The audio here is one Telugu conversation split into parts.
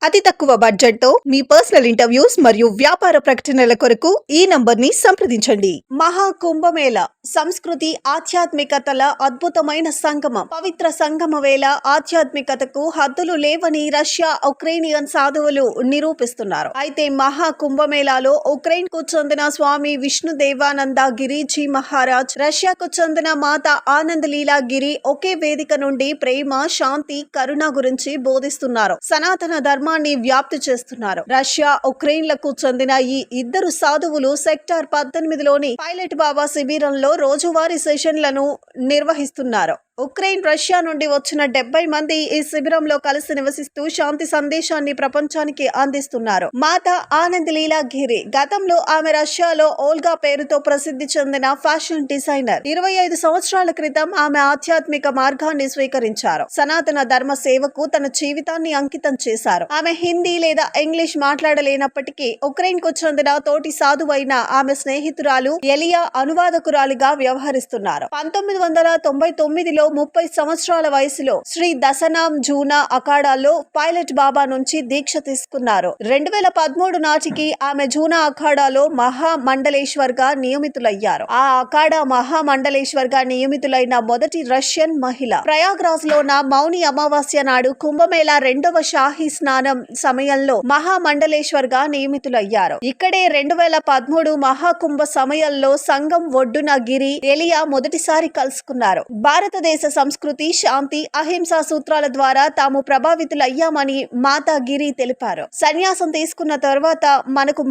అతి తక్కువ బడ్జెట్ తో మీ పర్సనల్ ఇంటర్వ్యూస్ మరియు వ్యాపార ప్రకటనల కొరకు ఈ నంబర్ ని సంప్రదించండి. మహా కుంభమేళ సంస్కృతి ఆధ్యాత్మికతల అద్భుతమైన సంగమం. పవిత్ర సంగమ వేళ ఆధ్యాత్మికతకు హద్దులు లేవని రష్యా ఉక్రెయినియన్ సాధువులు నిరూపిస్తున్నారు. అయితే మహా కుంభమేళాలో ఉక్రెయిన్ కు చెందిన స్వామి విష్ణుదేవానంద గిరిజీ మహారాజ్, రష్యాకు చెందిన మాత ఆనంద్ లీలా గిరి ఒకే వేదిక నుండి ప్రేమ, శాంతి, కరుణ గురించి బోధిస్తున్నారు. సనాతన ధర్మాన్ని వ్యాప్తి చేస్తున్నారు. రష్యా ఉక్రెయిన్లకు చెందిన ఈ ఇద్దరు సాధువులు సెక్టార్ 18లోని పైలట్ బాబా శిబిరంలో రోజువారీ సెషన్లను నిర్వహిస్తున్నారు. ఉక్రెయిన్, రష్యా నుండి వచ్చిన 70 మంది ఈ శిబిరంలో కలిసి నివసిస్తూ శాంతి సందేశాన్ని ప్రపంచానికి అందిస్తున్నారు. మాత ఆనంద్ లీలా గిరి గతంలో ఆమె రష్యాలో ఓల్గా పేరుతో ప్రసిద్ధి చెందిన ఫ్యాషన్ డిజైనర్. 25 సంవత్సరాల క్రితం ఆమె ఆధ్యాత్మిక మార్గాన్ని స్వీకరించారు. సనాతన ధర్మ సేవకు తన జీవితాన్ని అంకితం చేశారు. ఆమె హిందీ లేదా ఇంగ్లీష్ మాట్లాడలేనప్పటికీ ఉక్రెయిన్ కు చెందిన తోటి సాధువైన ఆమె స్నేహితురాలు ఎలియా అనువాదకురాలిగా వ్యవహరిస్తున్నారు. 1999లో 30 సంవత్సరాల వయసులో శ్రీ దశనాం జూనా అఖాడాలో పైలట్ బాబా నుంచి దీక్ష తీసుకున్నారు. 2013 నాటికి ఆమె జూనా అఖాడాలో మహామండలేశ్వర్ గా నియమితులయ్యారు. ఆ అఖాడా మహామండలేశ్వర్ గా నియమితులైన మొదటి రష్యన్ మహిళ. ప్రయాగ్రాజ్ లోన మౌని అమావాస్య నాడు కుంభమేళా 2వ షాహీ స్నానం సమయంలో మహామండలేశ్వర్ గా నియమితులయ్యారు. ఇక్కడే 2013 మహాకుంభ సమయంలో సంగం ఒడ్డున గిరి, ఎలియా మొదటిసారి కలుసుకున్నారు. భారతదేశ సంస్కృతి, శాంతి, అహింసా సూత్రాల ద్వారా తాము ప్రభావితులయ్యామని మాతా గిరి తెలిపారు. సన్యాసం తీసుకున్న తర్వాత మనకు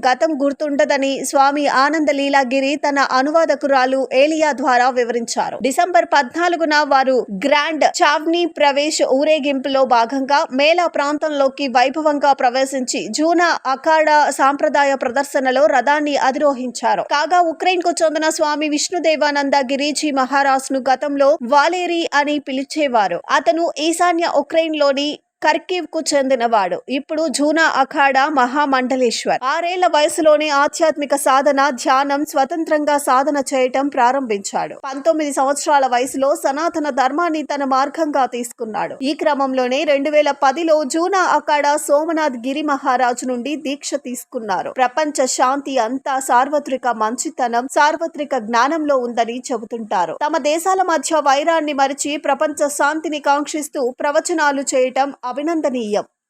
గతం గుర్తుండదని స్వామి ఆనంద లీలాగిరి తన అనువాదకురాలు ఏలియా ద్వారా వివరించారు. డిసెంబర్ 14న వారు గ్రాండ్ చావ్నీ ప్రవేశ్ ఊరేగింపులో భాగంగా మేళా ప్రాంతంలోకి వైభవంగా ప్రవేశించి జూనా అఖాడా సాంప్రదాయ ప్రదర్శనలో రథాన్ని అధిరోహించారు. కాగా ఉక్రెయిన్ కు చెందిన స్వామి విష్ణుదేవానంద గిరిజీ మహారాజ్ ను గతంలో వాలేరీ అని పిలిచేవారు. అతను ఈశాన్య ఉక్రెయిన్ లోని కర్కీవ్ కు చెందినవాడు. ఇప్పుడు జూనా అఖాడా మహామండలేశ్వర్. 6 ఏళ్ల వయసులోనే ఆధ్యాత్మిక సాధన, ధ్యానం, స్వతంత్రంగా సాధన చేయటం ప్రారంభించాడు. 19 సంవత్సరాల వయసులో సనాతన ధర్మాన్ని తన మార్గంగా తీసుకున్నాడు. ఈ క్రమంలోనే 2010లో జూనా అఖాడా సోమనాథ్ గిరి మహారాజు నుండి దీక్ష తీసుకున్నారు. ప్రపంచ శాంతి అంతా సార్వత్రిక మంచితనం, సార్వత్రిక జ్ఞానంలో ఉందని చెబుతుంటారు. తమ దేశాల మధ్య వైరాన్ని మరిచి ప్రపంచ శాంతిని కాంక్షిస్తూ ప్రవచనాలు చేయటం అభినందనీయం.